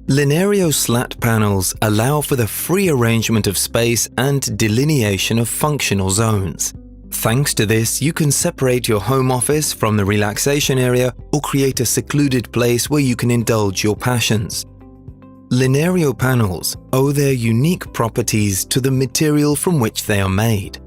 Linerio slat panels allow for the free arrangement of space and delineation of functional zones. Thanks to this, you can separate your home office from the relaxation area or create a secluded place where you can indulge your passions. Linerio panels owe their unique properties to the material from which they are made.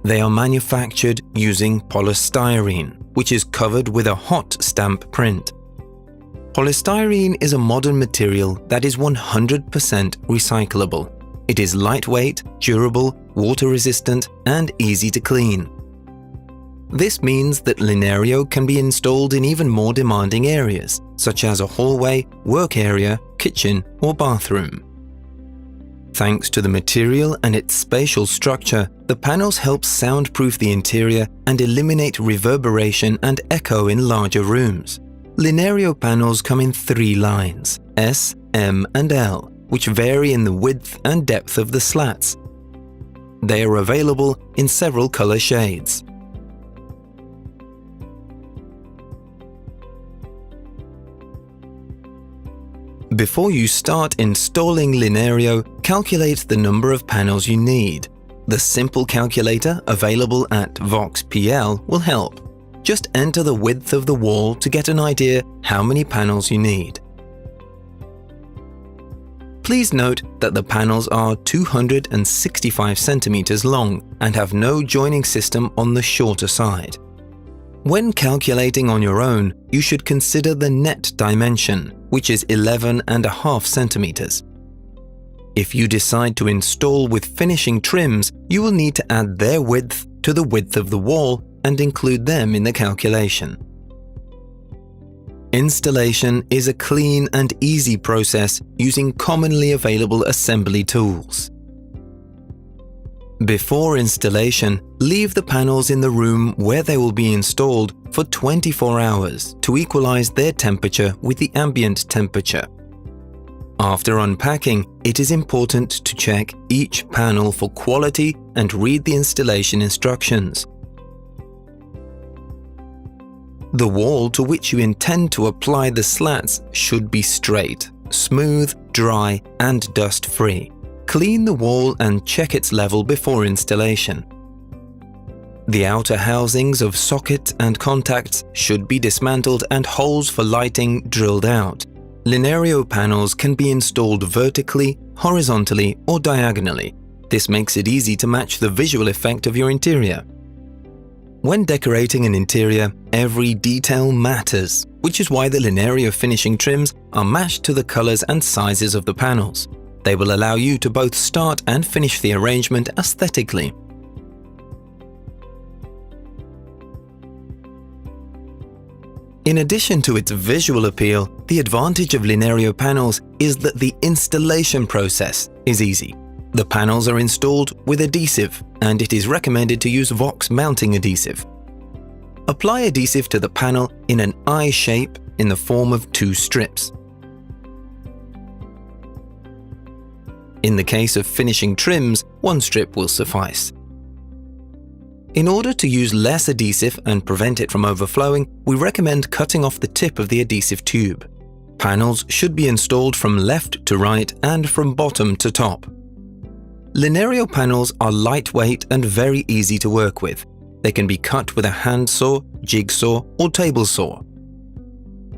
They are manufactured using polystyrene, which is covered with a hot stamp print. Polystyrene is a modern material that is 100% recyclable. It is lightweight, durable, water-resistant, and easy to clean. This means that Linerio can be installed in even more demanding areas, such as a hallway, work area, kitchen, or bathroom. Thanks to the material and its spatial structure, the panels help soundproof the interior and eliminate reverberation and echo in larger rooms. Linerio panels come in 3 lines, S, M, and L, which vary in the width and depth of the slats. They are available in several color shades. Before you start installing Linerio, calculate the number of panels you need. The simple calculator available at VOX PL will help. Just enter the width of the wall to get an idea how many panels you need. Please note that the panels are 265 centimeters long and have no joining system on the shorter side. When calculating on your own, you should consider the net dimension, which is 11.5 centimeters. If you decide to install with finishing trims, you will need to add their width to the width of the wall and include them in the calculation. Installation is a clean and easy process using commonly available assembly tools. Before installation, leave the panels in the room where they will be installed for 24 hours to equalize their temperature with the ambient temperature. After unpacking, it is important to check each panel for quality and read the installation instructions. The wall to which you intend to apply the slats should be straight, smooth, dry, and dust-free. Clean the wall and check its level before installation. The outer housings of socket and contacts should be dismantled and holes for lighting drilled out. Linerio panels can be installed vertically, horizontally, or diagonally. This makes it easy to match the visual effect of your interior. When decorating an interior, every detail matters, which is why the Linerio finishing trims are matched to the colors and sizes of the panels. They will allow you to both start and finish the arrangement aesthetically. In addition to its visual appeal, the advantage of Linerio panels is that the installation process is easy. The panels are installed with adhesive, and it is recommended to use VOX mounting adhesive. Apply adhesive to the panel in an I shape in the form of 2 strips. In the case of finishing trims, 1 strip will suffice. In order to use less adhesive and prevent it from overflowing, we recommend cutting off the tip of the adhesive tube. Panels should be installed from left to right and from bottom to top. Linerio panels are lightweight and very easy to work with. They can be cut with a handsaw, jigsaw, or table saw.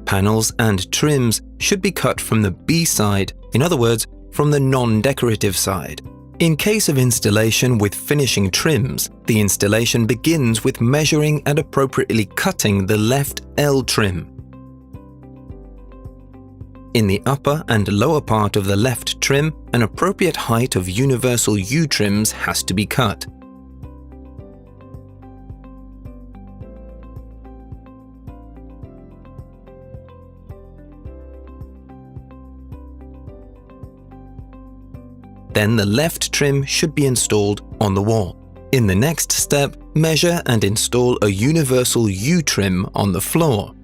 Panels and trims should be cut from the B side, in other words, from the non-decorative side. In case of installation with finishing trims, the installation begins with measuring and appropriately cutting the left L trim. In the upper and lower part of the left trim, an appropriate height of universal U trims has to be cut. Then the left trim should be installed on the wall. In the next step, measure and install a universal U trim on the floor.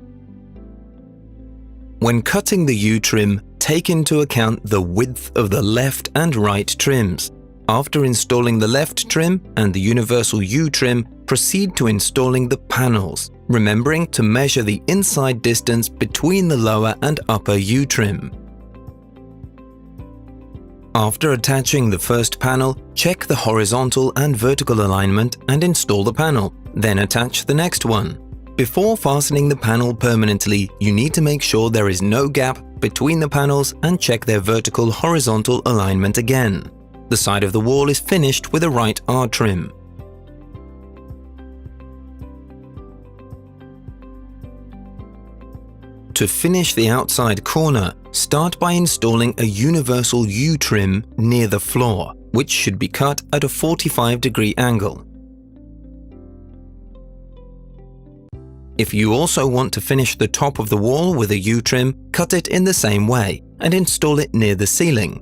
When cutting the U trim, take into account the width of the left and right trims. After installing the left trim and the universal U trim, proceed to installing the panels, remembering to measure the inside distance between the lower and upper U-trim. After attaching the first panel, check the horizontal and vertical alignment and install the panel, then attach the next one. Before fastening the panel permanently, you need to make sure there is no gap between the panels and check their vertical-horizontal alignment again. The side of the wall is finished with a right R-trim. To finish the outside corner, start by installing a universal U-trim near the floor, which should be cut at a 45-degree angle. If you also want to finish the top of the wall with a U-trim, cut it in the same way and install it near the ceiling.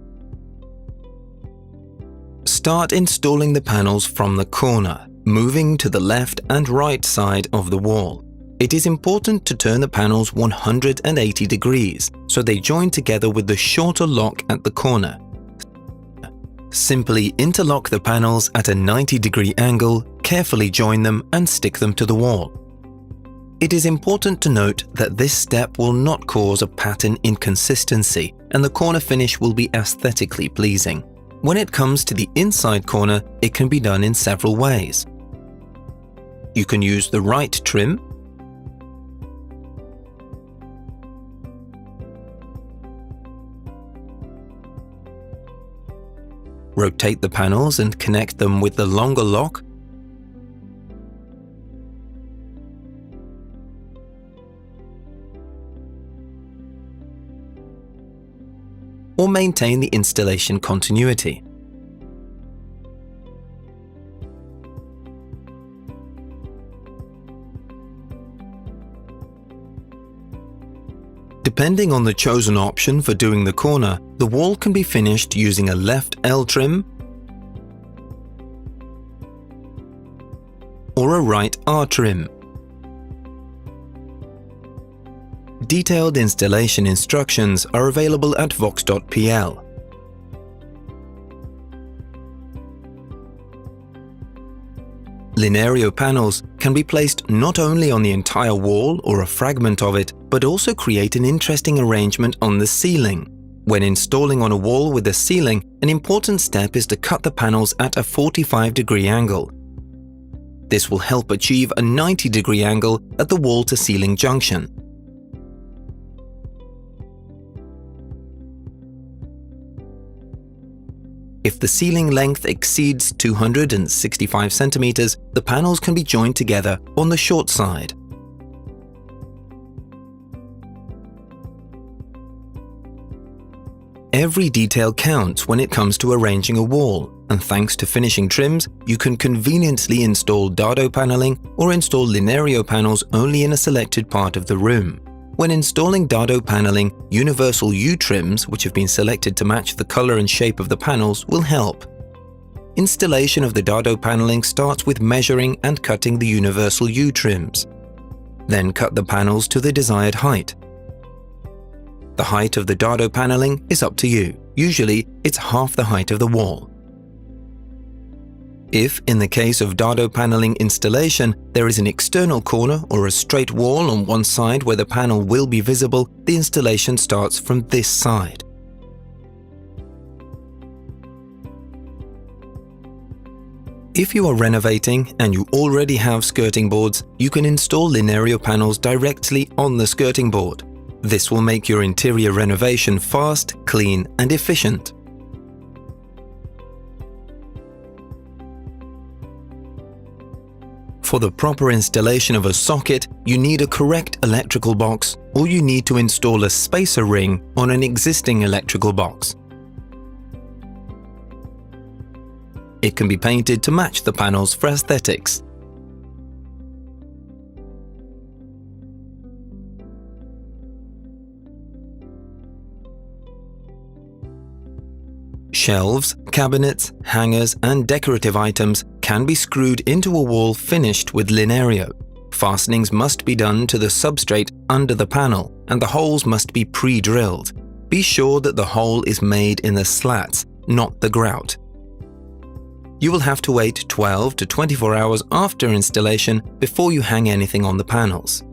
Start installing the panels from the corner, moving to the left and right side of the wall. It is important to turn the panels 180 degrees so they join together with the shorter lock at the corner. Simply interlock the panels at a 90-degree angle, carefully join them and stick them to the wall. It is important to note that this step will not cause a pattern inconsistency and the corner finish will be aesthetically pleasing. When it comes to the inside corner, it can be done in several ways. You can use the right trim, rotate the panels and connect them with the longer lock, or maintain the installation continuity. Depending on the chosen option for doing the corner, the wall can be finished using a left L trim or a right R trim. Detailed installation instructions are available at vox.pl. Linerio panels can be placed not only on the entire wall or a fragment of it, but also create an interesting arrangement on the ceiling. When installing on a wall with a ceiling, an important step is to cut the panels at a 45-degree angle. This will help achieve a 90-degree angle at the wall-to-ceiling junction. If the ceiling length exceeds 265 centimeters, the panels can be joined together on the short side. Every detail counts when it comes to arranging a wall, and thanks to finishing trims, you can conveniently install Dado paneling or install Linerio panels only in a selected part of the room. When installing Dado paneling, universal U-trims, which have been selected to match the color and shape of the panels, will help. Installation of the Dado paneling starts with measuring and cutting the universal U-trims. Then cut the panels to the desired height. The height of the Dado paneling is up to you. Usually, it's half the height of the wall. If, in the case of Dado paneling installation, there is an external corner or a straight wall on one side where the panel will be visible, the installation starts from this side. If you are renovating and you already have skirting boards, you can install Linerio panels directly on the skirting board. This will make your interior renovation fast, clean, and efficient. For the proper installation of a socket, you need a correct electrical box, or you need to install a spacer ring on an existing electrical box. It can be painted to match the panels for aesthetics. Shelves, cabinets, hangers, and decorative items can be screwed into a wall finished with Linerio. Fastenings must be done to the substrate under the panel, and the holes must be pre-drilled. Be sure that the hole is made in the slats, not the grout. You will have to wait 12 to 24 hours after installation before you hang anything on the panels.